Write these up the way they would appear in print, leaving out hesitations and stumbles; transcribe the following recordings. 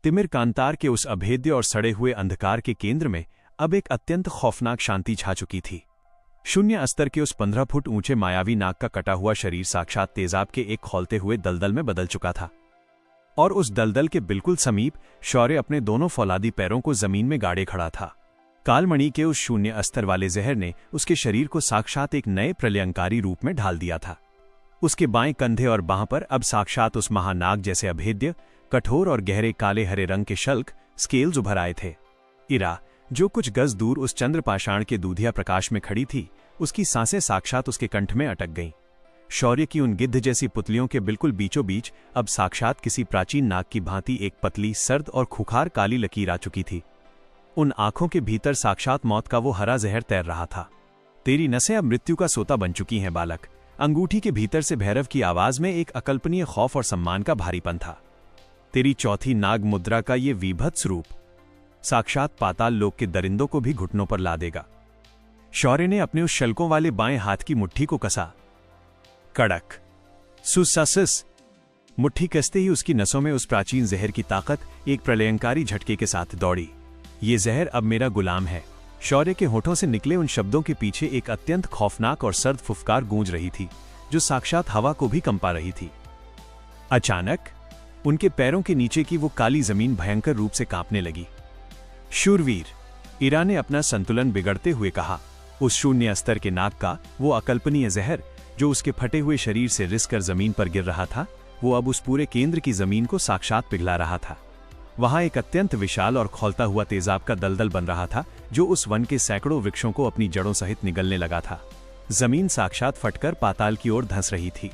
तिमिर कांतार के उस अभेद्य और सड़े हुए अंधकार के केंद्र में अब एक अत्यंत खौफनाक शांति छा चुकी थी। शून्य अस्तर के उस 15 फुट ऊंचे मायावी नाग का कटा हुआ शरीर साक्षात तेजाब के एक खौलते हुए दलदल में बदल चुका था, और उस दलदल के बिल्कुल समीप शौर्य अपने दोनों फौलादी पैरों को जमीन में गाड़े खड़ा था। कालमणि के उस शून्य अस्तर वाले जहर ने उसके शरीर को साक्षात एक नए प्रलयंकारी रूप में ढाल दिया था। उसके बाएं कंधे और बांह पर अब साक्षात उस महानाग जैसे अभेद्य, कठोर और गहरे काले हरे रंग के शल्क स्केल्स उभर आए थे। इरा, जो कुछ गज दूर उस चंद्रपाषाण के दूधिया प्रकाश में खड़ी थी, उसकी सांसें साक्षात उसके कंठ में अटक गईं। शौर्य की उन गिद्ध जैसी पुतलियों के बिल्कुल बीचों बीच अब साक्षात किसी प्राचीन नाग की भांति एक पतली, सर्द और खुखार काली लकीर आ चुकी थी। उन आंखों के भीतर साक्षात मौत का वो हरा जहर तैर रहा था। तेरी नसें अब मृत्यु का सोता बन चुकी हैं बालक। अंगूठी के भीतर से भैरव की आवाज में एक अकल्पनीय खौफ और सम्मान का भारीपन था। तेरी चौथी नाग मुद्रा का ये विभत्स रूप साक्षात पाताल लोक के दरिंदों को भी घुटनों पर ला देगा। शौर्य ने अपने उस शल्कों वाले बाएं हाथ की मुट्ठी को कसा। कड़क, सुसासिस। मुट्ठी कसते ही उसकी नसों में उस प्राचीन जहर की ताकत एक प्रलयंकारी झटके के साथ दौड़ी। ये जहर अब मेरा गुलाम है। शौर्य के होठों से निकले उन शब्दों के पीछे एक अत्यंत खौफनाक और सर्द फुफकार गूंज रही थी, जो साक्षात हवा को भी कंपा रही थी। अचानक उनके पैरों के नीचे की वो काली जमीन भयंकर रूप से कांपने लगी। शूरवीर, इरा ने अपना संतुलन बिगड़ते हुए कहा। उस शून्य अस्तर के नाग का वो अकल्पनीय जहर जो उसके फटे हुए शरीर से रिसकर जमीन पर गिर रहा था, वो अब उस पूरे केंद्र की जमीन को साक्षात पिघला रहा था। वहां एक अत्यंत विशाल और खौलता हुआ तेजाब का दलदल बन रहा था, जो उस वन के सैकड़ों वृक्षों को अपनी जड़ों सहित निगलने लगा था। जमीन साक्षात फटकर पाताल की ओर धंस रही थी।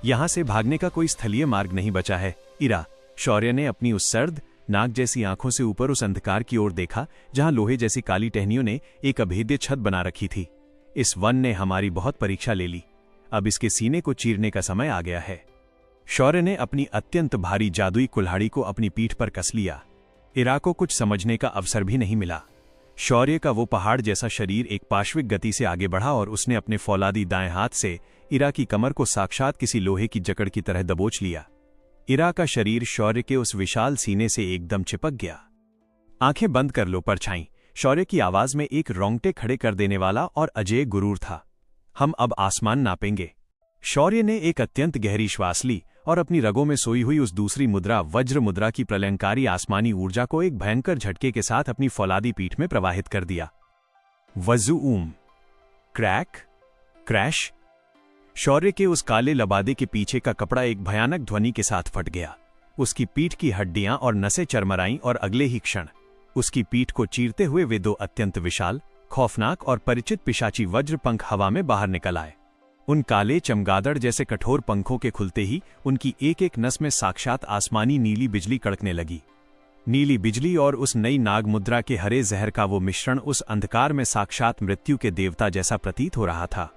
यहां से भागने का कोई स्थलीय मार्ग नहीं बचा है। इरा, शौर्य ने अपनी उस सर्द, नाग जैसी आंखों से ऊपर उस अंधकार की ओर देखा, जहां लोहे जैसी काली टहनियों ने एक अभेद्य छत बना रखी थी। इस वन ने हमारी बहुत परीक्षा ले ली। अब इसके सीने को चीरने का समय आ गया है। शौर्य ने अपनी अत्यंत भारी जादुई कुल्हाड़ी को अपनी पीठ पर कस लिया। इरा को कुछ समझने का अवसर भी नहीं मिला। शौर्य का वो पहाड़ जैसा शरीर एक पाश्विक गति से आगे बढ़ा और उसने अपने फौलादी दाएं हाथ से इरा की कमर को साक्षात किसी लोहे की जकड़ की तरह दबोच लिया। इरा का शरीर शौर्य के उस विशाल सीने से एकदम चिपक गया। आंखें बंद कर लो परछाई। शौर्य की आवाज में एक रोंगटे खड़े कर देने वाला और अजेय गुरूर था। हम अब आसमान नापेंगे। शौर्य ने एक अत्यंत गहरी श्वास ली और अपनी रगों में सोई हुई उस दूसरी मुद्रा वज्र मुद्रा की प्रलयंकारी आसमानी ऊर्जा को एक भयंकर झटके के साथ अपनी फौलादी पीठ में प्रवाहित कर दिया। वज़ूम, क्रैक, क्रैश। शौर्य के उस काले लबादे के पीछे का कपड़ा एक भयानक ध्वनि के साथ फट गया। उसकी पीठ की हड्डियां और नसें चरमराईं और अगले ही क्षण उसकी पीठ को चीरते हुए वे दो अत्यंत विशाल, खौफनाक और परिचित पिशाची वज्र पंख हवा में बाहर निकल आए। उन काले चमगादड़ जैसे कठोर पंखों के खुलते ही उनकी एक एक नस में साक्षात आसमानी नीली बिजली कड़कने लगी। नीली बिजली और उस नई नाग मुद्रा के हरे जहर का वो मिश्रण उस अंधकार में साक्षात मृत्यु के देवता जैसा प्रतीत हो रहा था।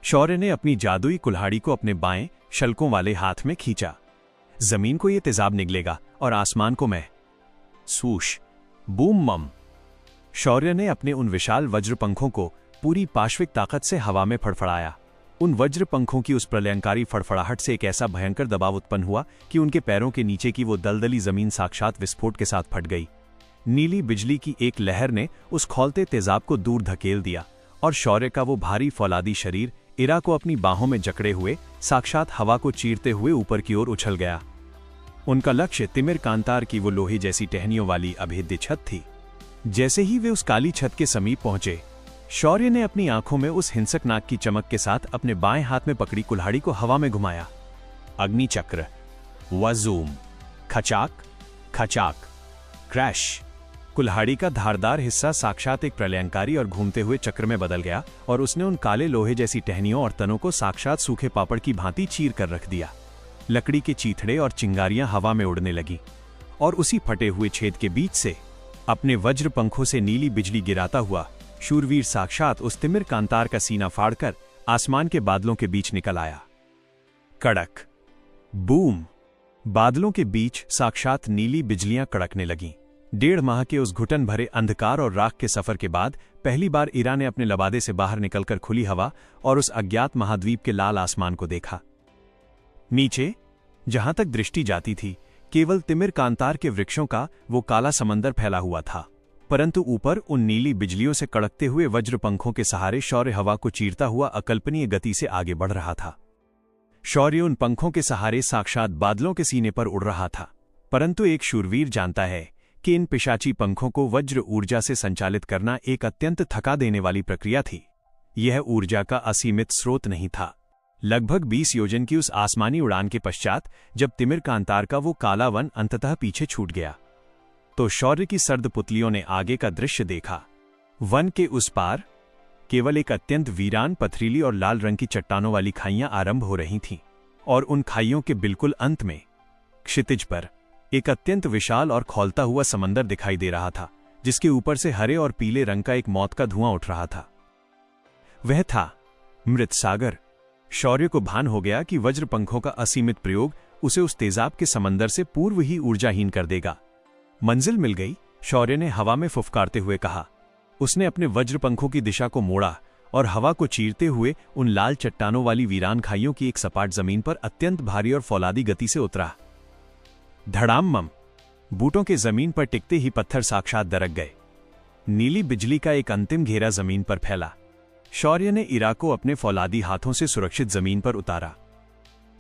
शौर्य ने अपनी जादुई कुल्हाड़ी को अपने बाएं शल्कों वाले हाथ में खींचा। जमीन को ये तेजाब निगलेगा और आसमान को मैं। सूश, बूम मम। शौर्य ने अपने उन विशाल वज्र पंखों को पूरी पाश्विक ताकत से हवा में फड़फड़ाया। उन वज्र पंखों की उस प्रलयंकारी फड़फड़ाहट से एक ऐसा भयंकर दबाव उत्पन्न हुआ कि उनके पैरों के नीचे की वो दलदली जमीन साक्षात विस्फोट के साथ फट गई। नीली बिजली की एक लहर ने उस खौलते तेजाब को दूर धकेल दिया और शौर्य का वो भारी फौलादी शरीर इरा को अपनी बाहों में जकड़े हुए साक्षात हवा को चीरते हुए ऊपर की ओर उछल गया। उनका लक्ष्य तिमिर कांतार की वो लोहे जैसी टहनियों वाली अभेद्य छत थी। जैसे ही वे उस काली छत के समीप पहुंचे, शौर्य ने अपनी आंखों में उस हिंसक नाग की चमक के साथ अपने बाएं हाथ में पकड़ी कुल्हाड़ी को हवा में घुमाया। अग्नि चक्र, वज़ूम, खचाक, खचाक, क्रैश। कुल्हाड़ी का धारदार हिस्सा साक्षात एक प्रलयंकारी और घूमते हुए चक्र में बदल गया और उसने उन काले लोहे जैसी टहनियों और तनों को साक्षात सूखे पापड़ की भांति चीर कर रख दिया। लकड़ी के चीथड़े और चिंगारियां हवा में उड़ने लगी और उसी फटे हुए छेद के बीच से अपने वज्र पंखों से नीली बिजली गिराता हुआ शूरवीर साक्षात उस तिमिर कांतार का सीना फाड़कर आसमान के बादलों के बीच निकल आया। कड़क, बूम। बादलों के बीच साक्षात नीली बिजलियां कड़कने लगीं। 1.5 माह के उस घुटन भरे अंधकार और राख के सफर के बाद पहली बार इरा ने अपने लबादे से बाहर निकलकर खुली हवा और उस अज्ञात महाद्वीप के लाल आसमान को देखा। नीचे, जहां तक दृष्टि जाती थी, केवल तिमिर कांतार के वृक्षों का वो काला समंदर फैला हुआ था, परंतु ऊपर उन नीली बिजलियों से कड़कते हुए वज्र पंखों के सहारे शौर्य हवा को चीरता हुआ अकल्पनीय गति से आगे बढ़ रहा था। शौर्य उन पंखों के सहारे साक्षात बादलों के सीने पर उड़ रहा था, परंतु एक शूरवीर जानता है कि इन पिशाची पंखों को वज्र ऊर्जा से संचालित करना एक अत्यंत थका देने वाली प्रक्रिया थी। यह ऊर्जा का असीमित स्रोत नहीं था। लगभग 20 योजन की उस आसमानी उड़ान के पश्चात जब तिमिर कांतार का वो काला वन अंततः पीछे छूट गया, तो शौर्य की सर्द पुतलियों ने आगे का दृश्य देखा। वन के उस पार केवल एक अत्यंत वीरान, पथरीली और लाल रंग की चट्टानों वाली खाइयां आरंभ हो रही थीं, और उन खाइयों के बिल्कुल अंत में क्षितिज पर एक अत्यंत विशाल और खौलता हुआ समंदर दिखाई दे रहा था, जिसके ऊपर से हरे और पीले रंग का एक मौत का धुआं उठ रहा था। वह था मृत सागर। शौर्य को भान हो गया कि वज्र पंखों का असीमित प्रयोग उसे उस तेजाब के समंदर से पूर्व ही ऊर्जाहीन कर देगा। मंजिल मिल गई, शौर्य ने हवा में फुफकारते हुए कहा। उसने अपने वज्र पंखों की दिशा को मोड़ा और हवा को चीरते हुए उन लाल चट्टानों वाली वीरान खाइयों की एक सपाट जमीन पर अत्यंत भारी और फौलादी गति से उतरा। धड़ाम-मम, बूटों के जमीन पर टिकते ही पत्थर साक्षात दरक गए। नीली बिजली का एक अंतिम घेरा जमीन पर फैला। शौर्य ने इरा को अपने फौलादी हाथों से सुरक्षित जमीन पर उतारा।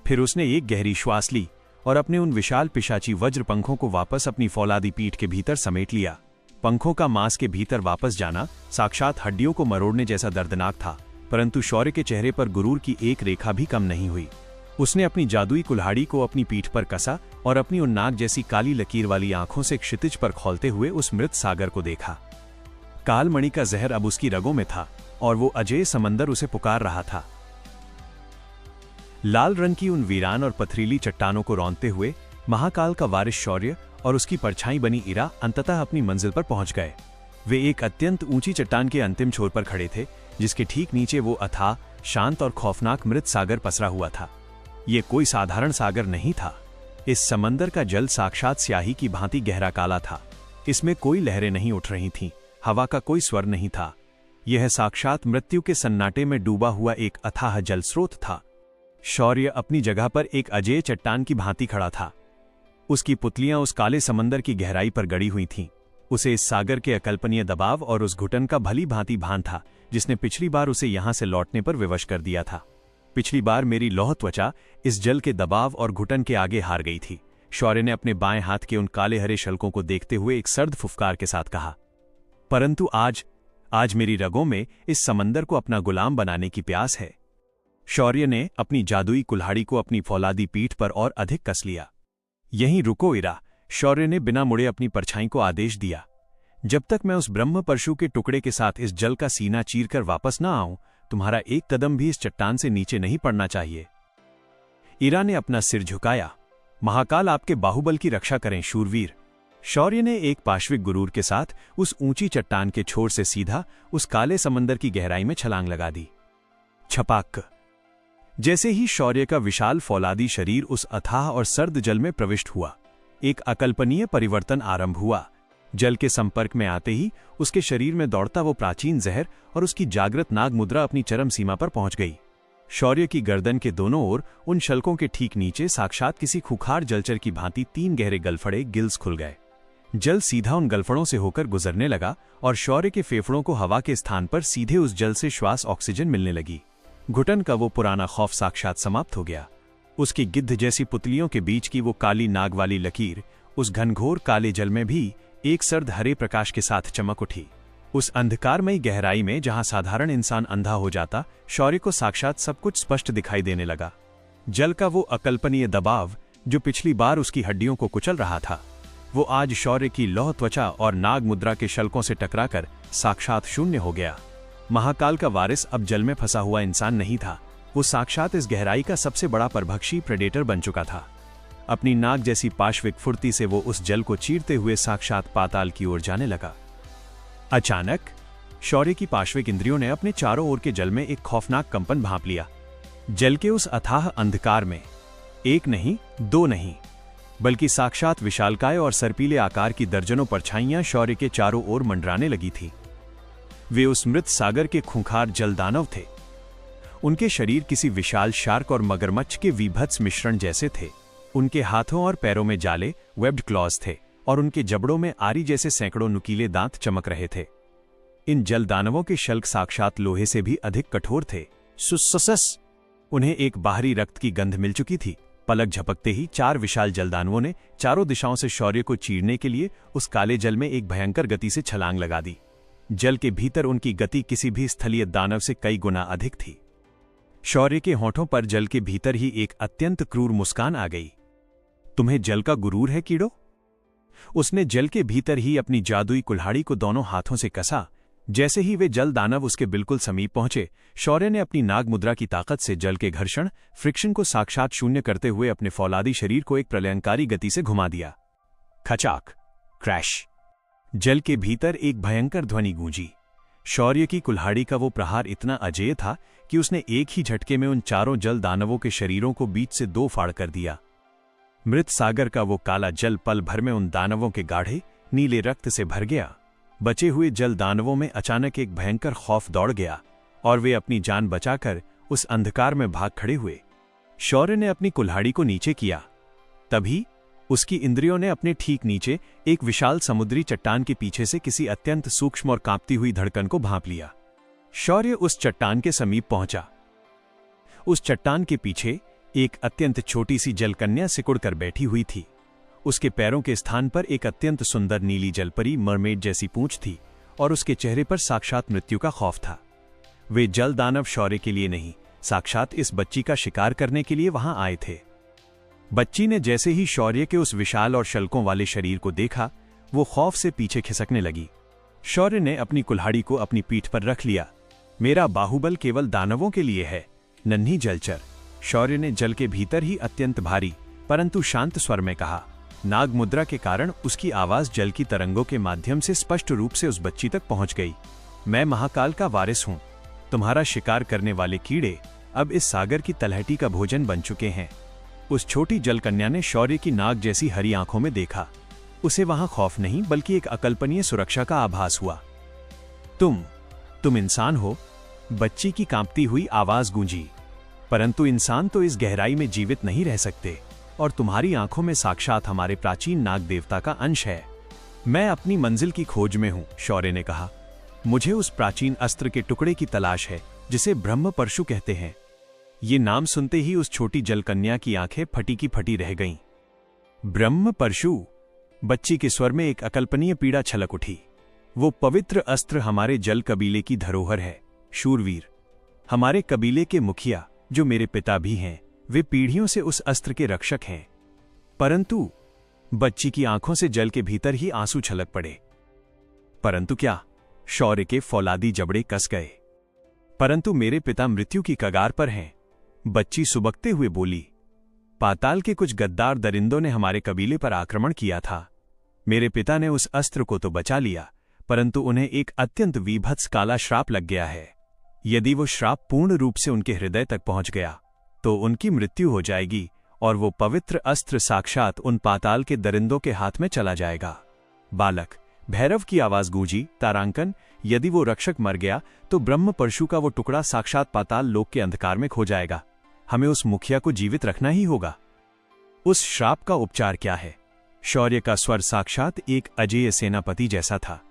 फिर उसने एक गहरी श्वास ली और अपने उन विशाल पिशाची वज्र पंखों को वापस अपनी फौलादी पीठ के भीतर समेट लिया। पंखों का मांस के भीतर वापस जाना साक्षात हड्डियों को मरोड़ने जैसा दर्दनाक था, परंतु शौर्य के चेहरे पर गुरूर की एक रेखा भी कम नहीं हुई। उसने अपनी जादुई कुल्हाड़ी को अपनी पीठ पर कसा और अपनी उन नाग जैसी काली लकीर वाली आंखों से क्षितिज पर खौलते हुए उस मृत सागर को देखा। कालमणि का जहर अब उसकी रगों में था और वो अजेय समंदर उसे पुकार रहा था। लाल रंग की उन वीरान और पथरीली चट्टानों को रौंदते हुए महाकाल का वारिस शौर्य और उसकी परछाई बनी इरा अंततः अपनी मंजिल पर पहुंच गए। वे एक अत्यंत ऊंची चट्टान के अंतिम छोर पर खड़े थे, जिसके ठीक नीचे वो अथाह, शांत और खौफनाक मृत सागर पसरा हुआ था। ये कोई साधारण सागर नहीं था। इस समंदर का जल साक्षात स्याही की भांति गहरा काला था। इसमें कोई लहरें नहीं उठ रही थीं, हवा का कोई स्वर नहीं था। यह साक्षात मृत्यु के सन्नाटे में डूबा हुआ एक अथाह जल स्रोत था। शौर्य अपनी जगह पर एक अजेय चट्टान की भांति खड़ा था। उसकी पुतलियां उस काले समंदर की गहराई पर गड़ी हुई थीं। उसे इस सागर के अकल्पनीय दबाव और उस घुटन का भली भांति भान था, जिसने पिछली बार उसे यहां से लौटने पर विवश कर दिया था। पिछली बार मेरी लौह त्वचा इस जल के दबाव और घुटन के आगे हार गई थी। शौर्य ने अपने बाएं हाथ के उन काले हरे शल्कों को देखते हुए एक सर्द फुफकार के साथ कहा, परंतु आज मेरी रगों में इस समंदर को अपना गुलाम बनाने की प्यास है। शौर्य ने अपनी जादुई कुल्हाड़ी को अपनी फौलादी पीठ पर और अधिक कस लिया। यहीं रुको इरा, शौर्य ने बिना मुड़े अपनी परछाई को आदेश दिया। जब तक मैं उस ब्रह्म परशु के टुकड़े के साथ इस जल का सीना चीरकर वापस ना आऊं, तुम्हारा एक कदम भी इस चट्टान से नीचे नहीं पड़ना चाहिए। इरा ने अपना सिर झुकाया। महाकाल आपके बाहुबल की रक्षा करें शूरवीर। शौर्य ने एक पाश्विक गुरूर के साथ उस ऊंची चट्टान के छोर से सीधा उस काले समंदर की गहराई में छलांग लगा दी। छपाक। जैसे ही शौर्य का विशाल फौलादी शरीर उस अथाह और सर्द जल में प्रविष्ट हुआ, एक अकल्पनीय परिवर्तन आरंभ हुआ। जल के संपर्क में आते ही उसके शरीर में दौड़ता वो प्राचीन जहर और उसकी जागृत नाग मुद्रा अपनी चरम सीमा पर पहुंच गई। शौर्य की गर्दन के दोनों ओर उन शल्कों के ठीक नीचे साक्षात किसी खुखार जलचर की भांति 3 गहरे गलफड़े गिल्स खुल गए। जल सीधा उन गलफड़ों से होकर गुजरने लगा और शौर्य के फेफड़ों को हवा के स्थान पर सीधे उस जल से श्वास ऑक्सीजन मिलने लगी। घुटन का वो पुराना खौफ साक्षात समाप्त हो गया। उसकी गिद्ध जैसी पुतलियों के बीच की वो काली नाग वाली लकीर उस घनघोर काले जल में भी एक सर्द हरे प्रकाश के साथ चमक उठी। उस अंधकारमयी गहराई में जहां साधारण इंसान अंधा हो जाता, शौर्य को साक्षात सब कुछ स्पष्ट दिखाई देने लगा। जल का वो अकल्पनीय दबाव जो पिछली बार उसकी हड्डियों को कुचल रहा था, वो आज शौर्य की लौह त्वचा और नाग मुद्रा के शल्कों से टकराकर साक्षात शून्य हो गया। महाकाल का वारिस अब जल में फंसा हुआ इंसान नहीं था, वो साक्षात इस गहराई का सबसे बड़ा परभक्षी प्रेडेटर बन चुका था। अपनी नाग जैसी पाश्विक फुर्ती से वो उस जल को चीरते हुए साक्षात पाताल की ओर जाने लगा। अचानक शौर्य की पाश्विक इंद्रियों ने अपने चारों ओर के जल में एक खौफनाक कंपन भांप लिया। जल के उस अथाह अंधकार में एक नहीं, 2 नहीं, बल्कि साक्षात विशालकाय और सर्पीले आकार की दर्जनों परछाइयां शौर्य के चारों ओर मंडराने लगी थी। वे उस मृत सागर के खूंखार जलदानव थे। उनके शरीर किसी विशाल शार्क और मगरमच्छ के वीभत्स मिश्रण जैसे थे। उनके हाथों और पैरों में जाले वेब्ड क्लॉज थे और उनके जबड़ों में आरी जैसे सैकड़ों नुकीले दांत चमक रहे थे। इन जल दानवों के शल्क साक्षात लोहे से भी अधिक कठोर थे। सुसस उन्हें एक बाहरी रक्त की गंध मिल चुकी थी। पलक झपकते ही 4 विशाल जलदानवों ने चारों दिशाओं से शौर्य को चीरने के लिए उस काले जल में एक भयंकर गति से छलांग लगा दी। जल के भीतर उनकी गति किसी भी स्थलीय दानव से कई गुना अधिक थी। शौर्य के होठों पर जल के भीतर ही एक अत्यंत क्रूर मुस्कान आ गई। तुम्हें जल का गुरूर है कीड़ो? उसने जल के भीतर ही अपनी जादुई कुल्हाड़ी को दोनों हाथों से कसा। जैसे ही वे जल दानव उसके बिल्कुल समीप पहुंचे, शौर्य ने अपनी नाग मुद्रा की ताकत से जल के घर्षण फ्रिक्शन को साक्षात शून्य करते हुए अपने फौलादी शरीर को एक प्रलयंकारी गति से घुमा दिया। खचाक, क्रैश। जल के भीतर एक भयंकर ध्वनि गूंजी। शौर्य की कुल्हाड़ी का वो प्रहार इतना अजेय था कि उसने एक ही झटके में उन चारों जल दानवों के शरीरों को बीच से 2 फाड़ कर दिया। मृत सागर का वो काला जल पल भर में उन दानवों के गाढ़े नीले रक्त से भर गया। बचे हुए जल दानवों में अचानक एक भयंकर खौफ दौड़ गया और वे अपनी जान बचाकर उस अंधकार में भाग खड़े हुए। शौर्य ने अपनी कुल्हाड़ी को नीचे किया। तभी उसकी इंद्रियों ने अपने ठीक नीचे एक विशाल समुद्री चट्टान के पीछे से किसी अत्यंत सूक्ष्म और कांपती हुई धड़कन को भांप लिया। शौर्य उस चट्टान के समीप पहुंचा। उस चट्टान के पीछे एक अत्यंत छोटी सी जलकन्या सिकुड़ कर बैठी हुई थी। उसके पैरों के स्थान पर एक अत्यंत सुंदर नीली जलपरी मरमेड जैसी पूंछ थी और उसके चेहरे पर साक्षात मृत्यु का खौफ था। वे जल दानव शौर्य के लिए नहीं, साक्षात इस बच्ची का शिकार करने के लिए वहां आए थे। बच्ची ने जैसे ही शौर्य के उस विशाल और शल्कों वाले शरीर को देखा, वो खौफ से पीछे खिसकने लगी। शौर्य ने अपनी कुल्हाड़ी को अपनी पीठ पर रख लिया। मेरा बाहुबल केवल दानवों के लिए है, नन्ही जलचर, शौर्य ने जल के भीतर ही अत्यंत भारी परंतु शांत स्वर में कहा। नाग मुद्रा के कारण उसकी आवाज जल की तरंगों के माध्यम से स्पष्ट रूप से उस बच्ची तक पहुंच गई। मैं महाकाल का वारिस हूं। तुम्हारा शिकार करने वाले कीड़े अब इस सागर की तलहटी का भोजन बन चुके हैं। उस छोटी जलकन्या ने शौर्य की नाग जैसी हरी आंखों में देखा। उसे वहां खौफ नहीं बल्कि एक अकल्पनीय सुरक्षा का आभास हुआ। तुम इंसान हो? बच्ची की कांपती हुई आवाज गूंजी। परंतु इंसान तो इस गहराई में जीवित नहीं रह सकते और तुम्हारी आंखों में साक्षात हमारे प्राचीन नाग देवता का अंश है। मैं अपनी मंजिल की खोज में हूं, शौर्य ने कहा। मुझे उस प्राचीन अस्त्र के टुकड़े की तलाश है जिसे ब्रह्म परशु कहते हैं। ये नाम सुनते ही उस छोटी जलकन्या की आंखें फटी की फटी रह गईं। ब्रह्म परशु? बच्ची के स्वर में एक अकल्पनीय पीड़ा छलक उठी। वो पवित्र अस्त्र हमारे जल कबीले की धरोहर है, शूरवीर। हमारे कबीले के मुखिया, जो मेरे पिता भी हैं, वे पीढ़ियों से उस अस्त्र के रक्षक हैं। परंतु बच्ची की आंखों से जल के भीतर ही आंसू छलक पड़े। परंतु क्या? शौर्य के फौलादी जबड़े कस गए। परंतु मेरे पिता मृत्यु की कगार पर हैं, बच्ची सुबकते हुए बोली। पाताल के कुछ गद्दार दरिंदों ने हमारे कबीले पर आक्रमण किया था। मेरे पिता ने उस अस्त्र को तो बचा लिया, परंतु उन्हें एक अत्यंत वीभत्स काला श्राप लग गया है। यदि वो श्राप पूर्ण रूप से उनके हृदय तक पहुंच गया तो उनकी मृत्यु हो जाएगी और वो पवित्र अस्त्र साक्षात उन पाताल के दरिंदों के हाथ में चला जाएगा। बालक, भैरव की आवाज गूंजी। तारांकन, यदि वो रक्षक मर गया तो ब्रह्म परशु का वो टुकड़ा साक्षात पाताल लोक के अंधकार में खो जाएगा। हमें उस मुखिया को जीवित रखना ही होगा। उस श्राप का उपचार क्या है? शौर्य का स्वर साक्षात एक अजेय सेनापति जैसा था।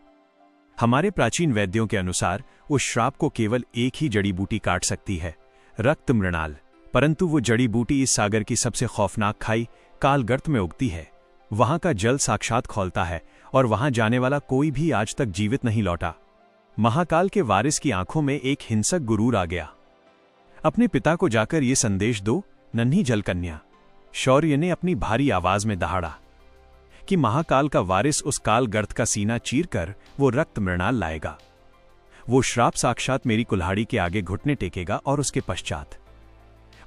हमारे प्राचीन वैद्यों के अनुसार उस श्राप को केवल एक ही जड़ी बूटी काट सकती है, रक्त मृणाल। परंतु वो जड़ी बूटी इस सागर की सबसे खौफनाक खाई कालगर्त में उगती है। वहां का जल साक्षात खौलता है और वहां जाने वाला कोई भी आज तक जीवित नहीं लौटा। महाकाल के वारिस की आंखों में एक हिंसक गुरूर आ गया। अपने पिता को जाकर ये संदेश दो, नन्ही जलकन्या, शौर्य ने अपनी भारी आवाज में दहाड़ा, कि महाकाल का वारिस उस काल गर्त का सीना चीरकर वो रक्त मृणाल लाएगा। वो श्राप साक्षात मेरी कुल्हाड़ी के आगे घुटने टेकेगा और उसके पश्चात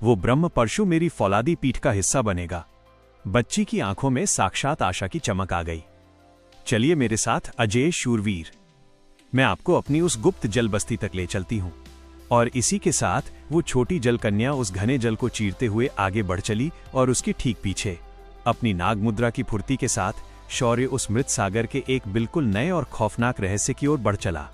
वो ब्रह्म परशु मेरी फौलादी पीठ का हिस्सा बनेगा। बच्ची की आंखों में साक्षात आशा की चमक आ गई। चलिए मेरे साथ अजय शूरवीर, मैं आपको अपनी उस गुप्त जल बस्ती तक ले चलती हूं। और इसी के साथ वो छोटी जलकन्या उस घने जल को चीरते हुए आगे बढ़ चली और उसकी ठीक पीछे अपनी नाग मुद्रा की फुर्ती के साथ शौर्य उस मृत सागर के एक बिल्कुल नए और खौफनाक रहस्य की ओर बढ़ चला।